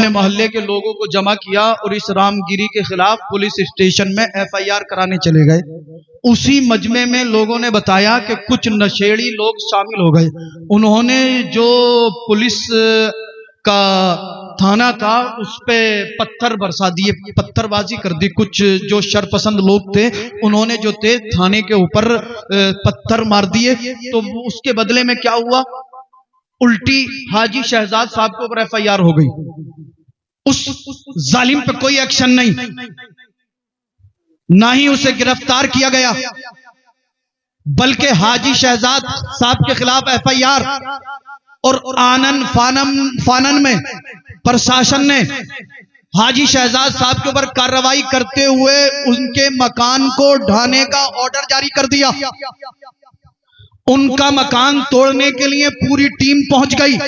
अपने मोहल्ले के लोगों को जमा किया और इस रामगिरी के खिलाफ पुलिस स्टेशन में FIR कराने चले गए। उसी मजमे में लोगों ने बताया कि कुछ नशेड़ी लोग शामिल हो गए। उन्होंने जो पुलिस का थाना था उस पे पत्थर बरसा दिए, पत्थरबाजी कर दी। कुछ जो शरपसंद लोग थे उन्होंने जो थे थाने के ऊपर पत्थर मार दिए। तो उसके बदले में क्या हुआ, उल्टी हाजी शहजाद साहब के ऊपर FIR हो गई। उस जालिम पे कोई एक्शन नहीं, ना ही उसे गिरफ्तार किया गया, बल्कि हाजी शहजाद साहब के खिलाफ FIR और आनन फानन में प्रशासन ने हाजी शहजाद साहब के ऊपर कार्रवाई करते हुए उनके मकान को ढाने का ऑर्डर जारी कर दिया। उनका मकान तोड़ने के लिए पूरी टीम पहुंच गई,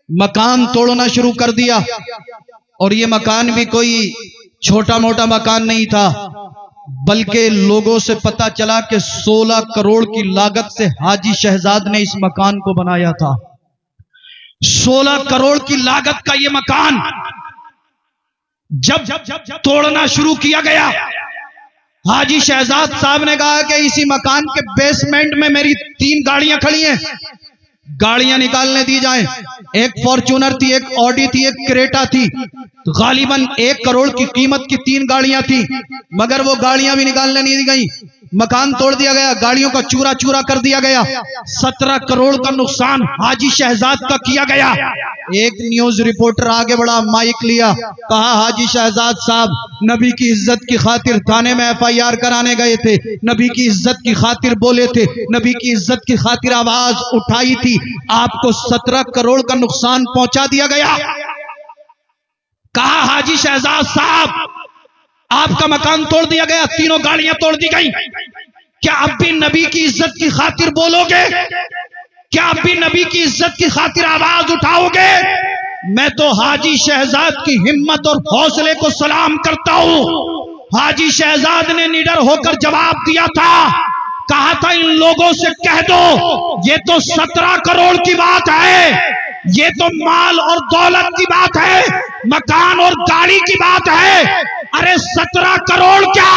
मकान तोड़ना शुरू कर दिया। और ये मकान भी कोई छोटा मोटा मकान नहीं था, बल्कि लोगों से पता चला कि 16 करोड़ की लागत से हाजी शहजाद ने इस मकान को बनाया था। 16 करोड़ की लागत का ये मकान जब तोड़ना शुरू किया गया, हाजी शहजाद साहब ने कहा कि इसी मकान के बेसमेंट में मेरी 3 गाड़ियां खड़ी हैं, गाड़ियां निकालने दी जाएं। एक फॉर्च्यूनर थी, एक ऑडी थी, एक क्रेटा थी। तो गालिबन 1 करोड़ की कीमत की 3 गाड़ियां थी, मगर वो गाड़ियां भी निकालने नहीं दी गई। मकान तोड़ दिया गया, गाड़ियों का चूरा चूरा कर दिया गया। 17 करोड़ का नुकसान हाजी शहजाद का किया गया। एक न्यूज रिपोर्टर आगे बढ़ा, माइक लिया, कहा हाजी शहजाद साहब नबी की इज्जत की खातिर थाने में FIR कराने गए थे, नबी की इज्जत की खातिर बोले थे, नबी की इज्जत की खातिर आवाज उठाई थी, आपको 17 करोड़ का नुकसान पहुंचा दिया गया। कहा हाजी शहजाद साहब आपका मकान तोड़ दिया गया, 3 गाड़ियां तोड़ दी गई, क्या अब भी नबी की इज्जत की खातिर बोलोगे? क्या अब भी नबी की इज्जत की खातिर आवाज उठाओगे? मैं तो हाजी शहजाद की हिम्मत और हौसले को सलाम करता हूं। हाजी शहजाद ने निडर होकर जवाब दिया था, कहा था इन लोगों से कह दो ये तो 17 करोड़ की बात है, ये तो माल और दौलत की बात है, मकान और गाड़ी की बात है। अरे 17 करोड़ क्या,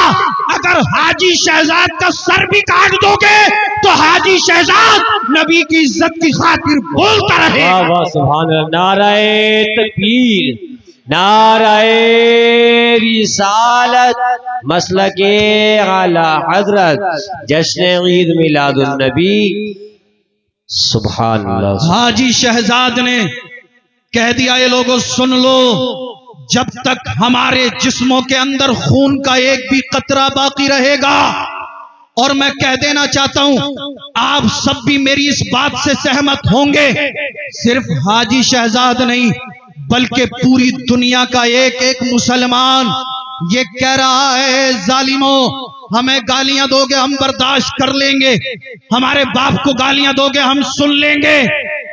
अगर हाजी शहजाद का सर भी काट दोगे तो हाजी शहजाद नबी की इज्जत की खातिर बोलता रहेगा। वाह सुभान अल्लाह, नाराए तकबीर, नाराए रिसालत, मसलके आला हजरत, जश्न ईद मिलादुन नबी। सुभान अल्लाह। हाजी शहजाद ने कह दिया, ये लोगों सुन लो, जब तक हमारे जिस्मों के अंदर खून का एक भी कतरा बाकी रहेगा, और मैं कह देना चाहता हूं आप सब भी मेरी इस बात से सहमत होंगे, सिर्फ हाजी शहजाद नहीं बल्कि पूरी दुनिया का एक एक मुसलमान ये कह रहा है, जालिमों हमें गालियां दोगे हम बर्दाश्त कर लेंगे, हमारे बाप को गालियां दोगे हम सुन लेंगे,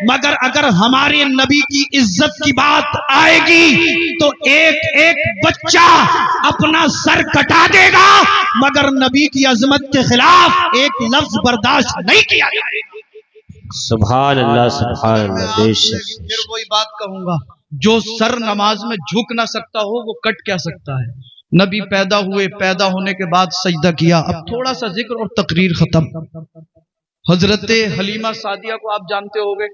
मगर अगर हमारे नबी की इज्जत की बात आएगी तो एक एक बच्चा अपना सर कटा देगा, मगर नबी की अजमत के खिलाफ एक लफ्ज बर्दाश्त नहीं किया जाएगा। सुभान अल्लाह, सुभान अल्लाह। फिर वही बात कहूंगा, जो सर नमाज में झुक ना सकता हो वो कट क्या सकता है। नबी पैदा हुए, पैदा होने के बाद सजदा किया। अब थोड़ा सा जिक्र और तकरीर खत्म। हजरत हलीमा सादिया को आप जानते होंगे,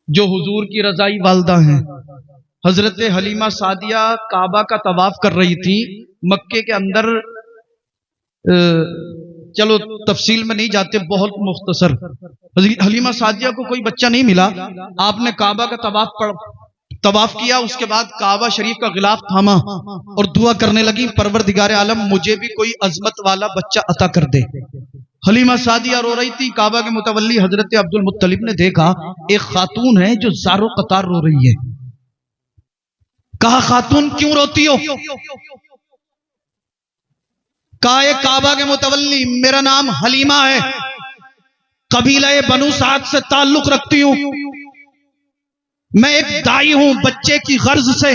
जो हुजूर की रजाई वालदा हैं। हजरत हलीमा सादिया काबा का तवाफ कर रही थी मक्के के अंदर। चलो तफसील में नहीं जाते, बहुत मुख्तसर। हलीमा सादिया को कोई बच्चा नहीं मिला, आपने काबा का तवाफ किया, उसके बाद काबा शरीफ का गिलाफ थामा और दुआ करने लगी, परवरदिगारे आलम मुझे भी कोई अजमत वाला बच्चा अता कर दे। हलीमा सादिया रो रही थी, काबा के मुतवल्ली हजरत अब्दुल मुत्तलिब ने देखा एक खातून है जो ज़ारो कतार रो रही है। कहा खातून क्यों रोती हो? कहा काबा के मुतवल्ली मेरा नाम हलीमा है, कबीला बनु साद से ताल्लुक रखती हूं, मैं एक दाई हूं, बच्चे की गर्ज से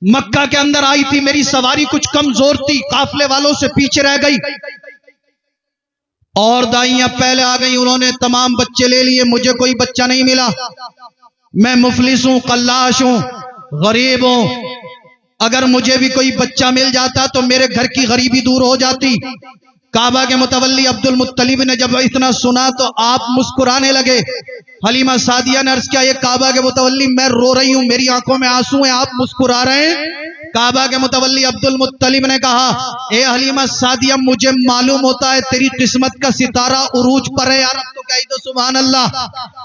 मक्का के अंदर आई थी, मेरी सवारी कुछ कमजोर थी, काफले वालों से पीछे रह गई और दाइयां पहले आ गई, उन्होंने तमाम बच्चे ले लिए, मुझे कोई बच्चा नहीं मिला, मैं मुफलिस हूं, कल्लाश हूं। गरीब हूं, अगर मुझे भी कोई बच्चा मिल जाता तो मेरे घर की गरीबी दूर हो जाती। काबा के मुतवल्ली अब्दुल मुत्तलिब ने जब इतना सुना तो आप मुस्कुराने लगे। हलीमा सादिया ने अर्ज किया, ये काबा के मुतवल्ली, मैं रो रही हूं, मेरी आंखों में आंसू हैं, आप मुस्कुरा रहे हैं। काबा के मुतवल्ली अब्दुल मुत्तलिब ने कहा, ए हलीमा सादिया, मुझे मालूम होता है तेरी किस्मत का सितारा उरूज पर है। यार अब तो कही दो सुभान अल्लाह।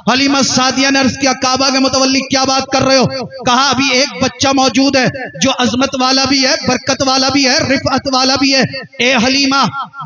हलीमा सादिया ने अर्ज किया, काबा के मुतवल्ली क्या बात कर रहे हो? कहा, अभी एक बच्चा मौजूद है जो अजमत वाला भी है, बरकत वाला भी है, रिफअत वाला भी है। ए हलीमा,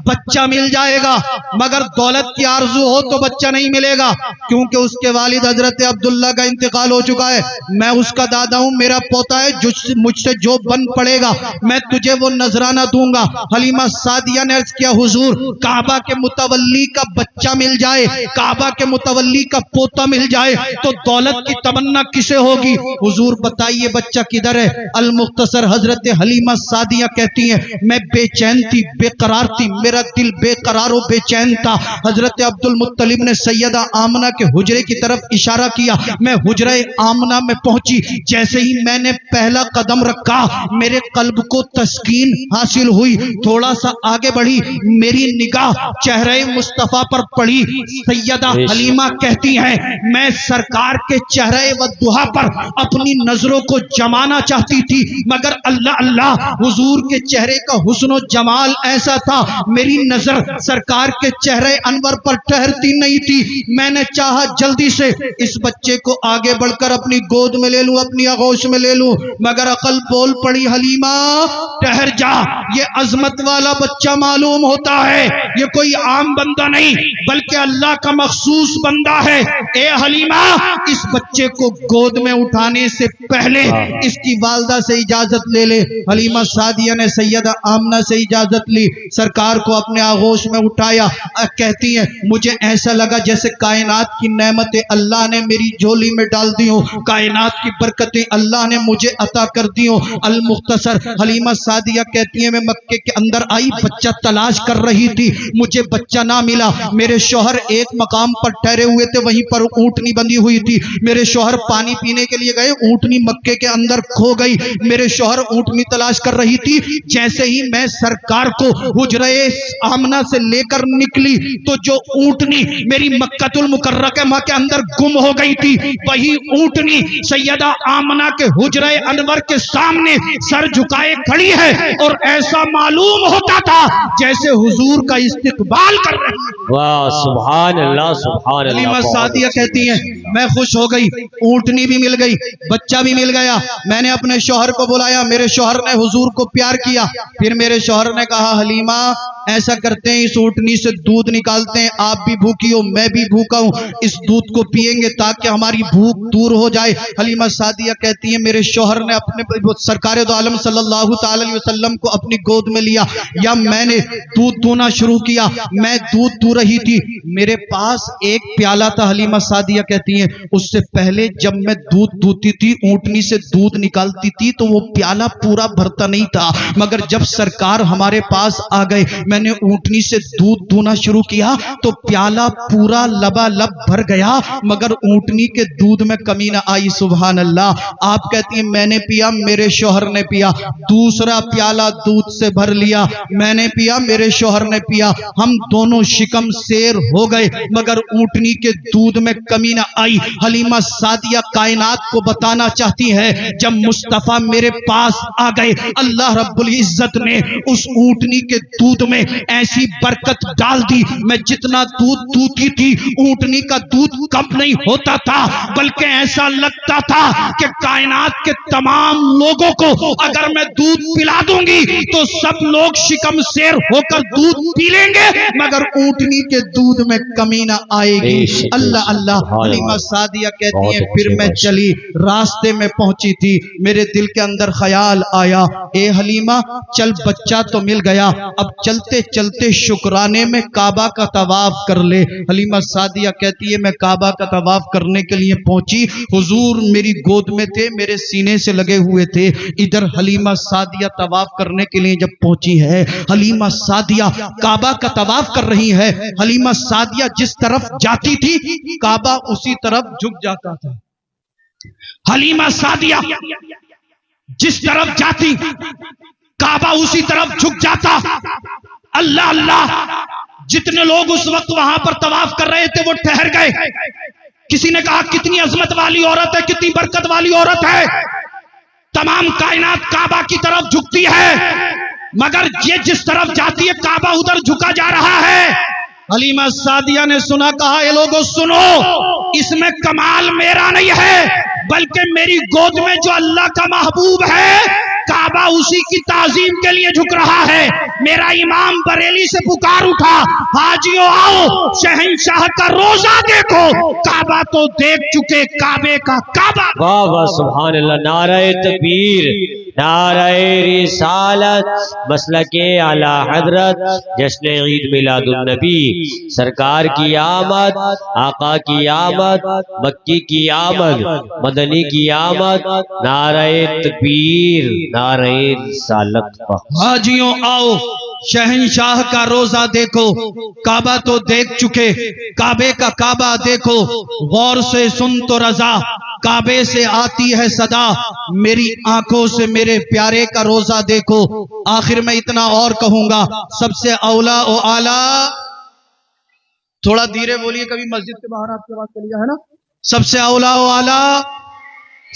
बच्चा मिल जाएगा, मगर दौलत की आरजू हो तो बच्चा नहीं मिलेगा, क्योंकि उसके वालिद हजरत अब्दुल्ला का इंतकाल हो चुका है। मैं उसका दादा हूं, मेरा पोता है, मुझसे जो बन पड़ेगा मैं तुझे वो नजराना दूंगा। हलीमा सादिया ने अर्ज किया, हुजूर, काबा के मुतवल्ली का बच्चा मिल जाए, काबा के मुतवल्ली का पोता मिल जाए तो दौलत की तमन्ना किसे होगी? हुजूर बताइए बच्चा किधर है? अल मुख्तसर हजरत हलीमा सादिया कहती हैं, मैं बेचैन थी, बेकरार थी, मेरा दिल बेकरार और बेचैन था। हजरत अब्दुल मुत्तलिब ने सैयदा आमना के हुजरे की तरफ इशारा किया। मैं हुजरे आमना में पहुंची। जैसे ही मैंने पहला कदम रखा, मेरे कल्ब को तस्कीन हासिल हुई। थोड़ा सा आगे बढ़ी, मेरी निगाह चेहरे मुस्तफा पर पड़ी। सैयदा हलीमा कहती हैं, मैं सरकार के चेहरे व दुहा पर अपनी नजरों को जमाना चाहती थी, मगर अल्लाह अल्लाह, हुजूर के चेहरे का हुस्न जमाल ऐसा था, मेरी नजर सरकार के चेहरे अनवर पर ठहरती नहीं थी। मैंने चाहा जल्दी से इस बच्चे को आगे बढ़कर अपनी गोद में ले लूं, अपनी आगोश में ले लूं, मगर अकल बोल पड़ी, हलीमा ठहर जा, ये अजमत वाला बच्चा मालूम होता है, ये कोई आम बंदा नहीं बल्कि अल्लाह का मखसूस बंदा है। ए हलीमा, इस बच्चे को गोद में उठाने से पहले इसकी वालदा से इजाजत ले ले। हलीमा सादिया ने सैयदा आमना से इजाजत ली, सरकार को अपने आगोश में उठाया। कहती हैं, मुझे ऐसा लगा जैसे कायनात की नेमतें अल्लाह ने मेरी झोली में डाल दी हो, कायनात की बरकतें अल्लाह ने मुझे अता कर दी हो। अल मुख्तसर हलीमा सादिया कहती है, मैं मक्के के अंदर आई, बच्चा तलाश कर रही थी, मुझे बच्चा ना मिला। मेरे शौहर एक मकाम पर ठहरे हुए थे, वहीं पर ऊंटनी बंधी हुई थी। मेरे शौहर पानी पीने के लिए गए, ऊंटनी मक्के के अंदर खो गई। मेरे शौहर ऊंटनी तलाश कर रही थी। जैसे ही मैं सरकार को हुजरे आमना से लेकर निकली तो जो ऊंटनी मेरी मक्कतुल मुकर्रमा के अंदर गुम हो गई थी, वही ऊंटनी सैयदा आमना के हुजरे अनवर के सामने सर झुकाए खड़ी है और ऐसा मालूम होता था जैसे हुजूर का इस्तकबाल कर रही है। वाह, सुभान अल्लाह, सुभान अल्लाह। हलीमा सादिया कहती हैं, मैं खुश हो गई, ऊंटनी भी मिल गई, बच्चा भी मिल गया। मैंने अपने शौहर को बुलाया, मेरे शौहर ने हुजूर को प्यार किया। फिर मेरे शौहर ने कहा, हलीमा ऐसा करते हैं, इस ऊंटनी से दूध निकालते हैं, आप भी भूखी हो, मैं भी भूखा हूं, इस दूध को पिएंगे ताकि हमारी भूख दूर हो जाए। हलीमा सादिया कहती है, मेरे शौहर ने अपने सरकार दो आलम सल्लल्लाहु ताला अलैहि वसल्लम को अपनी गोद में लिया, या मैंने दूध दूना शुरू किया। मैं दूध दू रही थी, मेरे पास एक प्याला था। हलीमा सादिया कहती है, उससे पहले जब मैं दूध दूती थी, ऊंटनी से दूध निकालती थी, तो वो प्याला पूरा भरता नहीं था, मगर जब सरकार हमारे पास आ गए, मैंने ऊंटनी से दूध दूना शुरू किया तो प्याला पूरा लबालब भर गया, मगर ऊंटनी के दूध में कमी ना आई। सुभान अल्लाह। आप कहती हैं, मैंने पिया, मेरे शौहर ने पिया, दूसरा प्याला दूध से भर लिया, मैंने पिया, मेरे शौहर ने पिया, हम दोनों शिकम शेर हो गए, मगर ऊंटनी के दूध में कमी ना आई। हलीमा सादिया कायनात को बताना चाहती है, जब मुस्तफा मेरे पास आ गए, अल्लाह रब्बुल इज्जत ने उस ऊंटनी के दूध में ऐसी बरकत डाल दी, मैं जितना दूध दूती थी ऊंटनी का दूध कम नहीं होता था, बल्कि ऐसा लगता था कि कायनात के तमाम लोगों को अगर मैं दूध पिला दूंगी तो सब लोग शिकम शेर होकर दूध पी लेंगे, मगर ऊंटनी के दूध में कमी ना आएगी। अल्लाह अल्लाह। हलीमा सादिया कहती है, फिर मैं चली, रास्ते में पहुंची थी, मेरे दिल के अंदर ख्याल आया, ए हलीमा चल, बच्चा तो मिल गया, अब चलते चलते शुक्राने में काबा का तवाफ कर ले। हलीमा सादिया कहती है, मैं काबा का तवाफ करने के लिए पहुंची, हुजूर मेरी गोद में थे, मेरे सीने से लगे हुए थे। इधर हलीमा सादिया तवाफ करने के लिए जब पहुंची है, हलीमा सादिया काबा का तवाफ कर रही है। हलीमा सादिया जिस तरफ जाती थी काबा उसी तरफ झुक जाता था। हलीमा सादिया जिस तरफ जाती काबा उसी तरफ झुक जाता। अल्लाह अल्लाह, जितने लोग उस वक्त वहां पर तवाफ कर रहे थे वो ठहर गए। किसी ने कहा कितनी अजमत वाली औरत है, कितनी बरकत वाली औरत है, तमाम कायनात काबा की तरफ झुकती है, मगर ये जिस तरफ जाती है काबा उधर झुका जा रहा है। हलीमा सादिया ने सुना, कहा ये लोगों सुनो, इसमें कमाल मेरा नहीं है, बल्कि मेरी गोद में जो अल्लाह का महबूब है काबा उसी की ताजीम के लिए झुक रहा है। मेरा इमाम बरेली से पुकार उठा, हाजियों आओ शहंशाह का रोजा देखो, काबा तो देख चुके, काबे का काबा। वाह वाह सुभान अल्लाह। नारे तकबीर, नारे रिसालत, मसलके आला हजरत, जश्न ईद मिलादुन नबी, सरकार की आमद, आका की आमद, मक्की की आमद, मदनी की आमद, नारे तकबीर, नारे रिसालत। हाजियों आओ शहंशाह का रोजा देखो, काबा तो देख चुके, काबे का काबा देखो, गौर से सुन तो रजा, काबे से आती है सदा, मेरी आंखों से मेरे प्यारे का रोजा देखो। आखिर में इतना और कहूंगा, सबसे औला ओ आला, थोड़ा धीरे बोलिए, कभी मस्जिद के बाहर आपके बात चली है ना। सबसे औला ओ आला,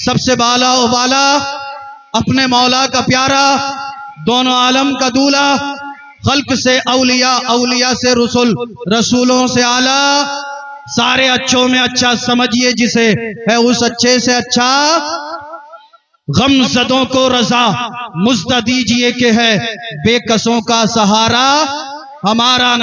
सबसे बाला ओ बाला, अपने मौला का प्यारा, दोनों आलम का दूल्हा, खल्क से औलिया, औलिया से रसूल, रसूलों से आला, सारे अच्छों में अच्छा समझिए जिसे, है उस अच्छे से अच्छा, गमज़दों को रजा मुझ्द दीजिए कि है बेकसों का सहारा हमारा।